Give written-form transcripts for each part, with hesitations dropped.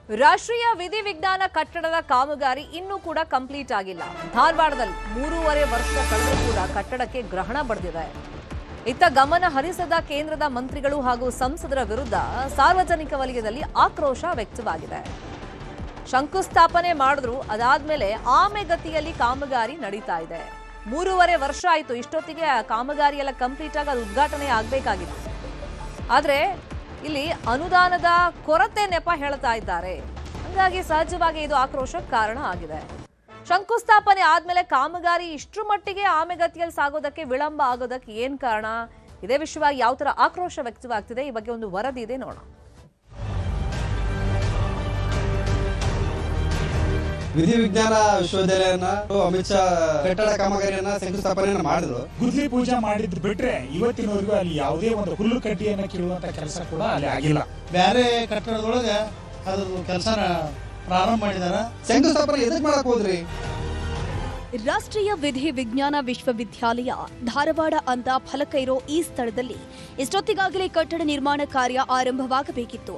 ರಾಷ್ಟ್ರೀಯ ವಿಧಿವಿಜ್ಞಾನ ಕಟ್ಟಡದ ಕಾಮಗಾರಿ ಇನ್ನೂ ಕೂಡ ಕಂಪ್ಲೀಟ್ ಆಗಿಲ್ಲ. ಧಾರವಾಡದಲ್ಲಿ 3.5 ವರ್ಷ ಕಳೆದರೂ ಕೂಡ ಕಟ್ಟಡಕ್ಕೆ ಗ್ರಹಣ ಬಡಿದಿದೆ. ಇತ್ತ ಗಮನ ಹರಿಸದ ಕೇಂದ್ರದ ಮಂತ್ರಿಗಳು ಹಾಗೂ ಸಂಸದರ ವಿರುದ್ಧ ಸಾರ್ವಜನಿಕ ವಲಯದಲ್ಲಿ ಆಕ್ರೋಶ ವ್ಯಕ್ತವಾಗಿದೆ. ಶಂಕುಸ್ಥಾಪನೆ ಮಾಡಿದ್ರು, ಅದಾದ್ಮೇಲೆ ಆಮೆಗತಿಯಲ್ಲಿ ಕಾಮಗಾರಿ ನಡೀತಾ ಇದೆ. 3.5 ವರ್ಷ ಆಯಿತು. ಇಷ್ಟೊತ್ತಿಗೆ ಕಾಮಗಾರಿ ಎಲ್ಲ ಕಂಪ್ಲೀಟ್ ಆಗಿ ಅದು ಉದ್ಘಾಟನೆ ಆಗಬೇಕಾಗಿತ್ತು. ಆದರೆ ಇಲ್ಲಿ ಅನುದಾನದ ಕೊರತೆ ನೆಪ ಹೇಳ್ತಾ ಇದ್ದಾರೆ. ಹಾಗಾಗಿ ಸಹಜವಾಗಿ ಇದು ಆಕ್ರೋಶಕ್ಕೆ ಕಾರಣ ಆಗಿದೆ. ಶಂಕುಸ್ಥಾಪನೆ ಆದ್ಮೇಲೆ ಕಾಮಗಾರಿ ಇಷ್ಟರ ಮಟ್ಟಿಗೆ ಆಮೆಗತಿಯಲ್ಲಿ ಸಾಗೋದಕ್ಕೆ ವಿಳಂಬ ಆಗೋದಕ್ಕೆ ಏನ್ ಕಾರಣ? ಇದೇ ವಿಷಯವಾಗಿ ಯಾವ ತರ ಆಕ್ರೋಶ ವ್ಯಕ್ತವಾಗ್ತಿದೆ, ಈ ಬಗ್ಗೆ ಒಂದು ವರದಿ ಇದೆ, ನೋಡೋಣ. ವಿಧಿವಿಜ್ಞಾನ ವಿಶ್ವವಿದ್ಯಾಲಯನ ಅಮಿತ್ ಶಾ ಕಟ್ಟಡ ಕಾಮಗಾರಿಯನ್ನ ಶಂಕುಸ್ಥಾಪನೆಯನ್ನ ಮಾಡಿದ್ರು. ಗುದ್ಲಿ ಪೂಜೆ ಮಾಡಿದ್ ಬಿಟ್ರೆ ಇವತ್ತಿನವರೆಗೂ ಅಲ್ಲಿ ಯಾವುದೇ ಒಂದು ಹುಲ್ಲು ಕಡ್ಡಿಯನ್ನ ಕೀಳುವಂತ ಕೆಲಸ ಕೂಡ ಅಲ್ಲಿ ಆಗಿಲ್ಲ. ಬೇರೆ ಕಟ್ಟಡದೊಳಗೆ ಅದ್ರ ಕೆಲಸನ ಪ್ರಾರಂಭ ಮಾಡಿದಾರ. ಶಂಕುಸ್ಥಾಪನೆ ಎದಕ್ ಮಾಡಕ್ ಹೋದ್ರಿ? ರಾಷ್ಟ್ರೀಯ ವಿಧಿ ವಿಜ್ಞಾನ ವಿಶ್ವವಿದ್ಯಾಲಯ ಧಾರವಾಡ ಅಂತ ಫಲಕ ಇರೋ ಈ ಸ್ಥಳದಲ್ಲಿ ಇಷ್ಟೊತ್ತಿಗಾಗಲೇ ಕಟ್ಟಡ ನಿರ್ಮಾಣ ಕಾರ್ಯ ಆರಂಭವಾಗಬೇಕಿತ್ತು.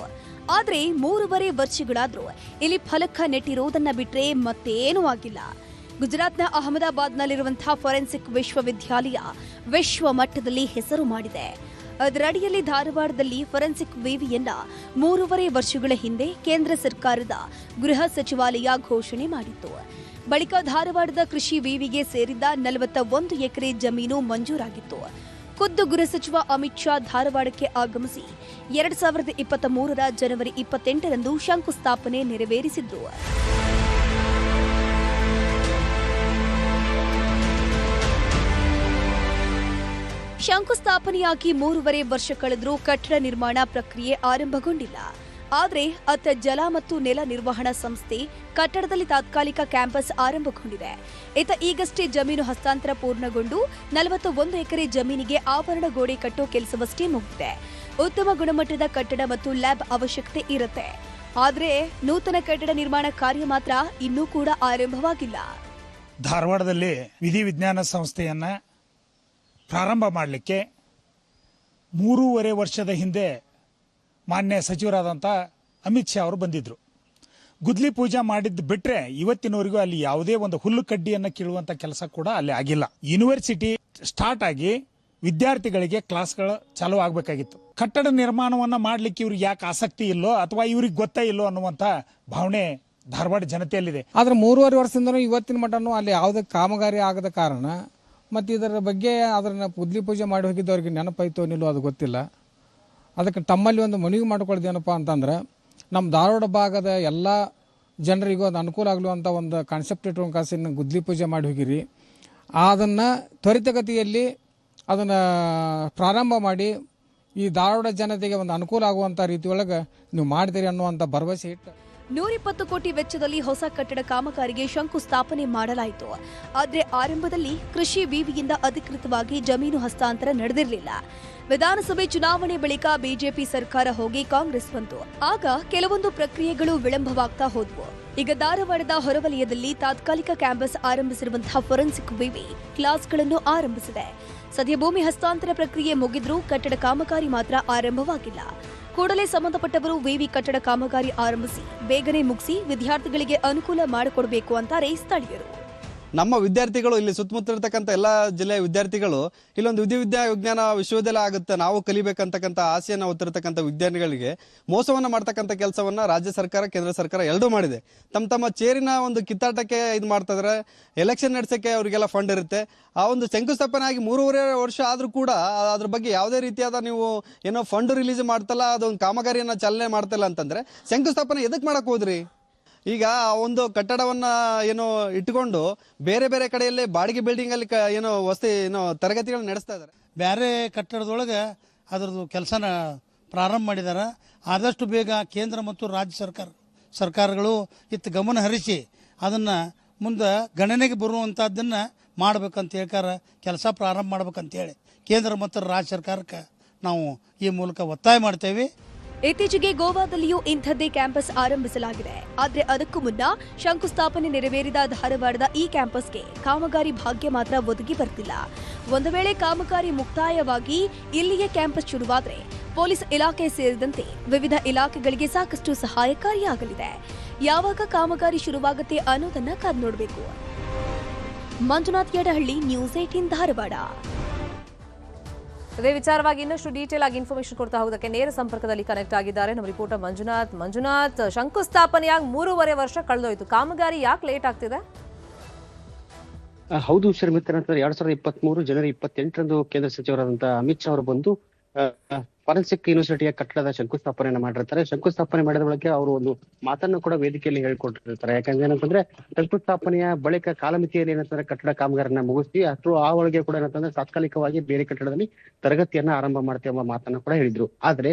ಆದ್ರೆ 3.5 ವರ್ಷಗಳಾದ್ರೂ ಇಲ್ಲಿ ಫಲಕ ನೆಟ್ಟಿರೋದನ್ನ ಬಿಟ್ರೆ ಮತ್ತೇನೂ ಆಗಿಲ್ಲ. ಗುಜರಾತ್ನ ಅಹಮದಾಬಾದ್ನಲ್ಲಿರುವಂತಹ ಫೋರೆನ್ಸಿಕ್ ವಿಶ್ವವಿದ್ಯಾಲಯ ವಿಶ್ವ ಮಟ್ಟದಲ್ಲಿ ಹೆಸರು ಮಾಡಿದೆ. ಅದರಡಿಯಲ್ಲಿ ಧಾರವಾಡದಲ್ಲಿ ಫೋರೆನ್ಸಿಕ್ ವಿವಿಯನ್ನ 3.5 ವರ್ಷಗಳ ಹಿಂದೆ ಕೇಂದ್ರ ಸರ್ಕಾರದ ಗೃಹ ಸಚಿವಾಲಯ ಘೋಷಣೆ ಮಾಡಿತ್ತು. ಬಳಿಕ ಧಾರವಾಡದ ಕೃಷಿ ವಿವಿಗೆ ಸೇರಿದ್ದ 41 ಎಕರೆ ಜಮೀನು ಮಂಜೂರಾಗಿತ್ತು. ಖುದ್ದು ಗೃಹ ಸಚಿವ ಅಮಿತ್ ಶಾ ಧಾರವಾಡಕ್ಕೆ ಆಗಮಿಸಿ 2023ರ ಜನವರಿ 28ರಂದು ಶಂಕುಸ್ಥಾಪನೆ ನೆರವೇರಿಸಿದ್ರು. ಶಂಕುಸ್ಥಾಪನೆಯಾಗಿ 3.5 ವರ್ಷ ಕಳೆದರೂ ಕಟ್ಟಡ ನಿರ್ಮಾಣ ಪ್ರಕ್ರಿಯೆ ಆರಂಭಗೊಂಡಿಲ್ಲ. ಆದರೆ ಅತ್ತ ಜಲ ಮತ್ತು ನೆಲ ನಿರ್ವಹಣಾ ಸಂಸ್ಥೆ ಕಟ್ಟಡದಲ್ಲಿ ತಾತ್ಕಾಲಿಕ ಕ್ಯಾಂಪಸ್ ಆರಂಭಗೊಂಡಿದೆ. ಈಗಷ್ಟೇ ಜಮೀನು ಹಸ್ತಾಂತರ ಪೂರ್ಣಗೊಂಡು 41 ಎಕರೆ ಜಮೀನಿಗೆ ಆವರಣ ಗೋಡೆ ಕಟ್ಟೋ ಕೆಲಸವಷ್ಟೇ ಮುಗಿದಿದೆ. ಉತ್ತಮ ಗುಣಮಟ್ಟದ ಕಟ್ಟಡ ಮತ್ತು ಲ್ಯಾಬ್ ಅವಶ್ಯಕತೆ ಇರುತ್ತೆ. ಆದರೆ ನೂತನ ಕಟ್ಟಡ ನಿರ್ಮಾಣ ಕಾರ್ಯ ಮಾತ್ರ ಇನ್ನೂ ಕೂಡ ಆರಂಭವಾಗಿಲ್ಲ. ಧಾರವಾಡದಲ್ಲಿ ವಿಧಿವಿಜ್ಞಾನ ಸಂಸ್ಥೆಯನ್ನ ಪ್ರಾರಂಭ ಮಾಡಲಿಕ್ಕೆ 3.5 ವರ್ಷದ ಹಿಂದೆ ಮಾನ್ಯ ಸಚಿವರಾದಂಥ ಅಮಿತ್ ಶಾ ಅವರು ಬಂದಿದ್ದರು. ಗುದ್ಲಿ ಪೂಜೆ ಮಾಡಿದ್ದು ಬಿಟ್ರೆ ಇವತ್ತಿನವರೆಗೂ ಅಲ್ಲಿ ಯಾವುದೇ ಒಂದು ಹುಲ್ಲು ಕಡ್ಡಿಯನ್ನು ಕೀಳುವಂಥ ಕೆಲಸ ಕೂಡ ಅಲ್ಲಿ ಆಗಿಲ್ಲ. ಯೂನಿವರ್ಸಿಟಿ ಸ್ಟಾರ್ಟ್ ಆಗಿ ವಿದ್ಯಾರ್ಥಿಗಳಿಗೆ ಕ್ಲಾಸ್ಗಳು ಚಾಲೂ ಆಗಬೇಕಾಗಿತ್ತು. ಕಟ್ಟಡ ನಿರ್ಮಾಣವನ್ನು ಮಾಡಲಿಕ್ಕೆ ಇವ್ರಿಗೆ ಯಾಕೆ ಆಸಕ್ತಿ ಇಲ್ಲೋ ಅಥವಾ ಇವ್ರಿಗೆ ಗೊತ್ತೇ ಇಲ್ಲೋ ಅನ್ನುವಂಥ ಭಾವನೆ ಧಾರವಾಡ ಜನತೆಯಲ್ಲಿದೆ. ಆದರೆ 3.5 ವರ್ಷದಿಂದನೂ ಇವತ್ತಿನ ಮಟ್ಟನೂ ಅಲ್ಲಿ ಯಾವುದೇ ಕಾಮಗಾರಿ ಆಗದ ಕಾರಣ ಮತ್ತು ಇದರ ಬಗ್ಗೆ ಅದನ್ನು ಗುದ್ಲಿ ಪೂಜೆ ಮಾಡಿ ಹೋಗಿದ್ದವ್ರಿಗೆ ನೆನಪಾಯ್ತೋ ನಿಲ್ಲೋ ಅದು ಗೊತ್ತಿಲ್ಲ. ಅದಕ್ಕೆ ತಮ್ಮಲ್ಲಿ ಒಂದು ಮನವಿ ಮಾಡ್ಕೊಳ್ಳೋದೇನಪ್ಪ ಅಂತಂದ್ರೆ, ನಮ್ಮ ಧಾರವಾಡ ಭಾಗದ ಎಲ್ಲ ಜನರಿಗೂ ಅದು ಅನುಕೂಲ ಆಗಲು ಅಂತ ಒಂದು ಕಾನ್ಸೆಪ್ಟ್ ಇಟ್ಟು ಕಾಸಿನ ಗುದ್ಲಿ ಪೂಜೆ ಮಾಡಿ ಹೋಗಿರಿ. ಅದನ್ನು ತ್ವರಿತಗತಿಯಲ್ಲಿ ಅದನ್ನು ಪ್ರಾರಂಭ ಮಾಡಿ ಈ ಧಾರವಾಡ ಜನತೆಗೆ ಒಂದು ಅನುಕೂಲ ಆಗುವಂಥ ರೀತಿಯೊಳಗೆ ನೀವು ಮಾಡ್ತೀರಿ ಅನ್ನುವಂಥ ಭರವಸೆ ಇಟ್ಟು 120 ಕೋಟಿ ವೆಚ್ಚದಲ್ಲಿ ಹೊಸ ಕಟ್ಟಡ ಕಾಮಗಾರಿಗೆ ಶಂಕುಸ್ಥಾಪನೆ ಮಾಡಲಾಯಿತು. ಆದರೆ ಆರಂಭದಲ್ಲಿ ಕೃಷಿ ವಿವಿಯಿಂದ ಅಧಿಕೃತವಾಗಿ ಜಮೀನು ಹಸ್ತಾಂತರ ನಡೆದಿರಲಿಲ್ಲ. ವಿಧಾನಸಭೆ ಚುನಾವಣೆ ಬಳಿಕ ಬಿಜೆಪಿ ಸರ್ಕಾರ ಹೋಗಿ ಕಾಂಗ್ರೆಸ್ ಬಂತು. ಆಗ ಕೆಲವೊಂದು ಪ್ರಕ್ರಿಯೆಗಳು ವಿಳಂಬವಾಗ್ತಾ ಹೋದ್ವು. ಈಗ ಧಾರವಾಡದ ಹೊರವಲಯದಲ್ಲಿ ತಾತ್ಕಾಲಿಕ ಕ್ಯಾಂಪಸ್ ಆರಂಭಿಸಿರುವಂತಹ ಫೋರೆನ್ಸಿಕ್ ವಿವಿ ಕ್ಲಾಸ್ಗಳನ್ನು ಆರಂಭಿಸಿದೆ. ಸದ್ಯ ಭೂಮಿ ಹಸ್ತಾಂತರ ಪ್ರಕ್ರಿಯೆ ಮುಗಿದ್ರೂ ಕಟ್ಟಡ ಕಾಮಗಾರಿ ಮಾತ್ರ ಆರಂಭವಾಗಿಲ್ಲ. ಕೂಡಲೇ ಸಂಬಂಧಪಟ್ಟವರು ವಿವಿ ಕಟ್ಟಡ ಕಾಮಗಾರಿ ಆರಂಭಿಸಿ ಬೇಗನೆ ಮುಗಿಸಿ ವಿದ್ಯಾರ್ಥಿಗಳಿಗೆ ಅನುಕೂಲ ಮಾಡಿಕೊಡಬೇಕು ಅಂತಾರೆ ಸ್ಥಳೀಯರು. ನಮ್ಮ ವಿದ್ಯಾರ್ಥಿಗಳು ಇಲ್ಲಿ ಸುತ್ತಮುತ್ತ ಇರತಕ್ಕಂಥ ಎಲ್ಲ ಜಿಲ್ಲೆಯ ವಿದ್ಯಾರ್ಥಿಗಳು ಇಲ್ಲೊಂದು ವಿಜ್ಞಾನ ವಿಶ್ವವಿದ್ಯಾಲಯ ಆಗುತ್ತೆ, ನಾವು ಕಲಿಬೇಕಂತಕ್ಕಂಥ ಆಸೆಯನ್ನು ಹೊತ್ತಿರತಕ್ಕಂಥ ವಿದ್ಯಾರ್ಥಿಗಳಿಗೆ ಮೋಸವನ್ನು ಮಾಡ್ತಕ್ಕಂಥ ಕೆಲಸವನ್ನ ರಾಜ್ಯ ಸರ್ಕಾರ ಕೇಂದ್ರ ಸರ್ಕಾರ ಎರಡೂ ಮಾಡಿದೆ. ತಮ್ಮ ಚೇರಿನ ಒಂದು ಕಿತ್ತಾಟಕ್ಕೆ ಇದು ಮಾಡ್ತಾ ಇದ್ರೆ, ಎಲೆಕ್ಷನ್ ನಡೆಸೋಕ್ಕೆ ಅವರಿಗೆಲ್ಲ ಫಂಡ್ ಇರುತ್ತೆ. ಆ ಒಂದು ಶಂಕುಸ್ಥಾಪನೆ ಆಗಿ 3.5 ವರ್ಷ ಆದರೂ ಕೂಡ ಅದ್ರ ಬಗ್ಗೆ ಯಾವುದೇ ರೀತಿಯಾದ ನೀವು ಏನೋ ಫಂಡ್ ರಿಲೀಸ್ ಮಾಡ್ತಲ್ಲ, ಅದೊಂದು ಕಾಮಗಾರಿಯನ್ನು ಚಾಲನೆ ಮಾಡ್ತಿಲ್ಲ ಅಂತಂದ್ರೆ ಶಂಕುಸ್ಥಾಪನೆ ಎದಕ್ಕೆ ಮಾಡಕ್ ಹೋದ್ರಿ? ಈಗ ಒಂದು ಕಟ್ಟಡವನ್ನ ಏನೋ ಇಟ್ಕೊಂಡು ಬೇರೆ ಬೇರೆ ಕಡೆಯಲ್ಲಿ ಬಾಡಿಗೆ ಬಿಲ್ಡಿಂಗ್ ಅಲ್ಲಿ ಏನೋ ವಸತಿ ತರಗತಿಗಳು ನಡೆಸ್ತಾ ಇದ್ದಾರೆ. ಬೇರೆ ಕಟ್ಟಡದೊಳಗೆ ಅದ್ರದ್ದು ಕೆಲಸನ ಪ್ರಾರಂಭ ಮಾಡಿದಾರ. ಆದಷ್ಟು ಬೇಗ ಕೇಂದ್ರ ಮತ್ತು ರಾಜ್ಯ ಸರ್ಕಾರಗಳು ಇತ್ತು ಗಮನ ಹರಿಸಿ ಅದನ್ನು ಮುಂದೆ ಗಣನೆಗೆ ಬರುವಂಥದ್ದನ್ನು ಮಾಡ್ಬೇಕಂತ ಹೇಳ್ಕಾರ, ಕೆಲಸ ಪ್ರಾರಂಭ ಮಾಡ್ಬೇಕಂತೇಳಿ ಕೇಂದ್ರ ಮತ್ತು ರಾಜ್ಯ ಸರ್ಕಾರಕ್ಕೆ ನಾವು ಈ ಮೂಲಕ ಒತ್ತಾಯ ಮಾಡ್ತೇವೆ. ಇತ್ತೀಚೆಗೆ ಗೋವಾದಲ್ಲಿಯೂ ಇಂಥದ್ದೇ ಕ್ಯಾಂಪಸ್ ಆರಂಭಿಸಲಾಗಿದೆ. ಆದರೆ ಅದಕ್ಕೂ ಮುನ್ನ ಶಂಕುಸ್ಥಾಪನೆ ನೆರವೇರಿದ ಧಾರವಾಡದ ಈ ಕ್ಯಾಂಪಸ್ಗೆ ಕಾಮಗಾರಿ ಭಾಗ್ಯ ಮಾತ್ರ ಒದಗಿ ಬರ್ತಿಲ್ಲ. ಒಂದು ವೇಳೆ ಕಾಮಗಾರಿ ಮುಕ್ತಾಯವಾಗಿ ಇಲ್ಲಿಯೇ ಕ್ಯಾಂಪಸ್ ಶುರುವಾದರೆ ಪೊಲೀಸ್ ಇಲಾಖೆ ಸೇರಿದಂತೆ ವಿವಿಧ ಇಲಾಖೆಗಳಿಗೆ ಸಾಕಷ್ಟು ಸಹಾಯಕಾರಿಯಾಗಲಿದೆ. ಯಾವಾಗ ಕಾಮಗಾರಿ ಶುರುವಾಗುತ್ತೆ ಅನ್ನೋದನ್ನ ಕಾದು ನೋಡಬೇಕು. ಮಂಜುನಾಥ್ ಯಡಹಳ್ಳಿ, ನ್ಯೂಸ್ 18 ಧಾರವಾಡ. ಇದೇ ವಿಚಾರವಾಗಿ ಇನ್ನಷ್ಟು ಡೀಟೇಲ್ ಆಗಿ ಇನ್ಫಾರ್ಮೇಶನ್ ಕೊಡ್ತಾ ಹೋಗೋದಕ್ಕೆ ನೇರ ಸಂಪರ್ಕದಲ್ಲಿ ಕನೆಕ್ಟ್ ಆಗಿದ್ದಾರೆ ನಮ್ಮ ರಿಪೋರ್ಟರ್ ಮಂಜುನಾಥ್. ಶಂಕುಸ್ಥಾಪನೆಯಾಗಿ 3.5 ವರ್ಷ ಕಳೆದೋಯ್ತು, ಕಾಮಗಾರಿ ಯಾಕೆ ಲೇಟ್ ಆಗ್ತಿದೆ? ಹೌದು ಶರ್ಮಿತ್ರ, 2023 ಜನವರಿ 28ರಂದು ಕೇಂದ್ರ ಸಚಿವರಾದಂತಹ ಅಮಿತ್ ಶಾ ಅವರು ಬಂದು ಫಾರೆನ್ಸಿಕ್ ಯೂನಿವರ್ಸಿಟಿಯ ಕಟ್ಟಡದ ಶಂಕುಸ್ಥಾಪನೆಯನ್ನ ಮಾಡಿರ್ತಾರೆ. ಶಂಕುಸ್ಥಾಪನೆ ಮಾಡಿದ ಬಳಿಕ ಅವರು ಒಂದು ಮಾತನ್ನು ಕೂಡ ವೇದಿಕೆಯಲ್ಲಿ ಹೇಳ್ಕೊಟ್ಟಿರ್ತಾರೆ. ಯಾಕಂದ್ರೆ ಏನಂತಂದ್ರೆ ಶಂಕುಸ್ಥಾಪನೆಯ ಬಳಿಕ ಕಾಲಮಿತಿಯಲ್ಲಿ ಏನಂತಂದ್ರೆ ಕಟ್ಟಡ ಕಾಮಗಾರನ್ನ ಮುಗಿಸಿ ಆ ಒಳಗೆ ಕೂಡ ಏನಂತಂದ್ರೆ ತಾತ್ಕಾಲಿಕವಾಗಿ ಬೇರೆ ಕಟ್ಟಡದಲ್ಲಿ ತರಗತಿಯನ್ನ ಆರಂಭ ಮಾಡ್ತೇವೆ ಎಂಬ ಮಾತನ್ನ ಕೂಡ ಹೇಳಿದ್ರು. ಆದ್ರೆ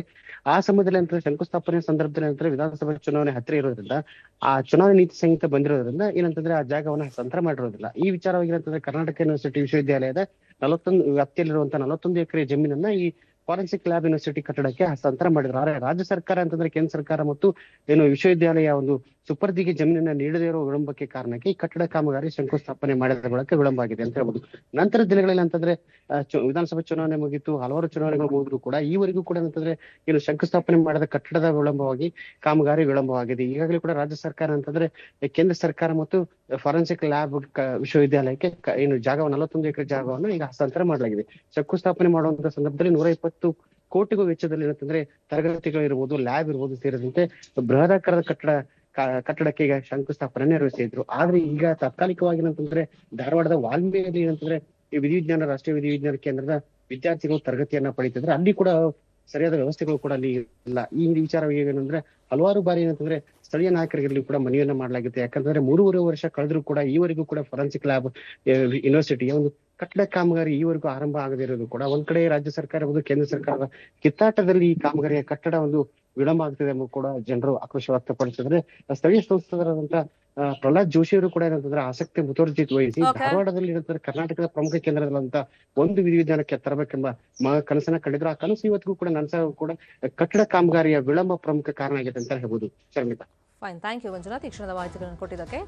ಆ ಸಮಯದಲ್ಲಿ ಅಂತ ಶಂಕುಸ್ಥಾಪನೆ ಸಂದರ್ಭದಲ್ಲಿ ಏನಂದ್ರೆ ವಿಧಾನಸಭೆ ಚುನಾವಣೆ ಹತ್ತಿರ ಇರೋದ್ರಿಂದ, ಆ ಚುನಾವಣೆ ನೀತಿ ಸಂಹಿತೆ ಬಂದಿರೋದ್ರಿಂದ ಏನಂತಂದ್ರೆ ಆ ಜಾಗವನ್ನ ಹಸ್ತಾಂತರ ಮಾಡಿರೋದಿಲ್ಲ. ಈ ವಿಚಾರವಾಗಿ ಏನಂತಂದ್ರೆ ಕರ್ನಾಟಕ ಯೂನಿವರ್ಸಿಟಿ ವಿಶ್ವವಿದ್ಯಾಲಯದ 41 ವ್ಯಾಪ್ತಿಯಲ್ಲಿರುವಂತಹ 41 ಎಕರೆ ಜಮೀನನ್ನ ಈ ಫಾರೆನ್ಸಿಕ್ ಲ್ಯಾಬ್ ಯೂನಿವರ್ಸಿಟಿ ಕಟ್ಟಡಕ್ಕೆ ಹಸ್ತಾಂತರ ಮಾಡಿದ್ರು. ಆದ್ರೆ ರಾಜ್ಯ ಸರ್ಕಾರ ಅಂತಂದ್ರೆ ಕೇಂದ್ರ ಸರ್ಕಾರ ಮತ್ತು ಏನು ವಿಶ್ವವಿದ್ಯಾಲಯ ಒಂದು ಸುಪರ್ದಿಗೆ ಜಮೀನನ್ನ ನೀಡದೇ ಇರೋ ವಿಳಂಬಕ್ಕೆ ಕಾರಣಕ್ಕೆ ಈ ಕಟ್ಟಡ ಕಾಮಗಾರಿ ಶಂಕುಸ್ಥಾಪನೆ ಮಾಡಿದ ಬಳಿಕ ವಿಳಂಬ ಆಗಿದೆ ಅಂತ ಹೇಳ್ಬೋದು. ನಂತರ ದಿನಗಳಲ್ಲಿ ಅಂತಂದ್ರೆ ವಿಧಾನಸಭೆ ಚುನಾವಣೆ ಮುಗಿತು, ಹಲವಾರು ಚುನಾವಣೆಗಳು ಮುಗಿದ್ರು ಕೂಡ ಈವರೆಗೂ ಕೂಡ ಅಂತಂದ್ರೆ ಏನು ಶಂಕುಸ್ಥಾಪನೆ ಮಾಡಿದ ಕಟ್ಟಡದ ವಿಳಂಬವಾಗಿ ಕಾಮಗಾರಿ ವಿಳಂಬವಾಗಿದೆ. ಈಗಾಗಲೇ ಕೂಡ ರಾಜ್ಯ ಸರ್ಕಾರ ಅಂತಂದ್ರೆ ಕೇಂದ್ರ ಸರ್ಕಾರ ಮತ್ತು ಫಾರೆನ್ಸಿಕ್ ಲ್ಯಾಬ್ ವಿಶ್ವವಿದ್ಯಾಲಯಕ್ಕೆ ಏನು ಜಾಗವನ್ನು 41 ಎಕರೆ ಜಾಗವನ್ನು ಈಗ ಹಸ್ತಾಂತರ ಮಾಡಲಾಗಿದೆ. ಶಂಕುಸ್ಥಾಪನೆ ಮಾಡುವಂತಹ ಸಂದರ್ಭದಲ್ಲಿ 120 ಕೋಟಿಗೂ ವೆಚ್ಚದಲ್ಲಿ ಏನಂತಂದ್ರೆ ತರಗತಿಗಳು ಇರ್ಬೋದು, ಲ್ಯಾಬ್ ಇರ್ಬೋದು ಸೇರಿದಂತೆ ಬೃಹದಾಕಾರದ ಕಟ್ಟಡಕ್ಕೆ ಈಗ ಶಂಕುಸ್ಥಾಪನೆ ನೆರವೇರಿಸಿದ್ರು. ಆದ್ರೆ ಈಗ ತಾತ್ಕಾಲಿಕವಾಗಿ ಏನಂತಂದ್ರೆ ಧಾರವಾಡದ ವಾಲ್ಮೀಯಲ್ಲಿ ಏನಂತಂದ್ರೆ ಈ ವಿಧಿವಿಜ್ಞಾನ ರಾಷ್ಟ್ರೀಯ ವಿಧಿವಿಜ್ಞಾನ ಕೇಂದ್ರದ ವಿದ್ಯಾರ್ಥಿಗಳು ತರಗತಿಯನ್ನ ಪಡಿತಿದ್ರೆ ಅಲ್ಲಿ ಕೂಡ ಸರಿಯಾದ ವ್ಯವಸ್ಥೆಗಳು ಕೂಡ ಅಲ್ಲಿ ಇಲ್ಲ. ಈ ವಿಚಾರ ಏನಂದ್ರೆ ಹಲವಾರು ಬಾರಿ ಏನಂತಂದ್ರೆ ಸ್ಥಳೀಯ ನಾಯಕರಿಗೆ ಕೂಡ ಮನವಿಯನ್ನ ಮಾಡಲಾಗಿದೆ. ಯಾಕಂದ್ರೆ 3.5 ವರ್ಷ ಕಳೆದ್ರು ಕೂಡ ಈವರೆಗೂ ಕೂಡ ಫಾರೆನ್ಸಿಕ್ ಲ್ಯಾಬ್ ಯೂನಿವರ್ಸಿಟಿಯ ಒಂದು ಕಟ್ಟಡ ಕಾಮಗಾರಿ ಈವರೆಗೂ ಆರಂಭ ಆಗದೇ ಇರೋದು ಕೂಡ ಒಂದ್ ಕಡೆ ರಾಜ್ಯ ಸರ್ಕಾರ ಮತ್ತು ಕೇಂದ್ರ ಸರ್ಕಾರದ ಕಿತ್ತಾಟದಲ್ಲಿ ಈ ಕಾಮಗಾರಿಯ ಕಟ್ಟಡ ಒಂದು ವಿಳಂಬ ಆಗ್ತಿದೆ ಎಂಬ ಕೂಡ ಜನರು ಆಕ್ರೋಶ ವ್ಯಕ್ತಪಡಿಸಿದ್ರೆ, ಸ್ಥಳೀಯ ಸಂಸ್ಥೆಗಳಾದಂತಹ ಪ್ರಹ್ಲಾದ್ ಜೋಶಿ ಅವರು ಕೂಡ ಏನಂತಂದ್ರೆ ಆಸಕ್ತಿ ಮುತುವರ್ಜಿ ವಹಿಸಿ ಧಾರವಾಡದಲ್ಲಿ ಏನಂತಂದ್ರೆ ಕರ್ನಾಟಕದ ಪ್ರಮುಖ ಕೇಂದ್ರದಲ್ಲಂತ ಒಂದು ವಿಧಿವಿಧಾನಕ್ಕೆ ತರಬೇಕೆಂಬ ಕನಸನ್ನ ಕಂಡಿದ್ರು. ಆ ಕನಸು ಇವತ್ತಿಗೂ ಕೂಡ ನನಸಾಗೂ ಕೂಡ ಕಟ್ಟಡ ಕಾಮಗಾರಿಯ ವಿಳಂಬ ಪ್ರಮುಖ ಕಾರಣ ಆಗಿದೆ ಅಂತ ಹೇಳ್ಬೋದು. Sharmita. Fine, thank you Manjunath ಈ ಕ್ಷಣದ ಮಾಹಿತಿಗಳನ್ನು ಕೊಟ್ಟಿದ್ದಕ್ಕೆ.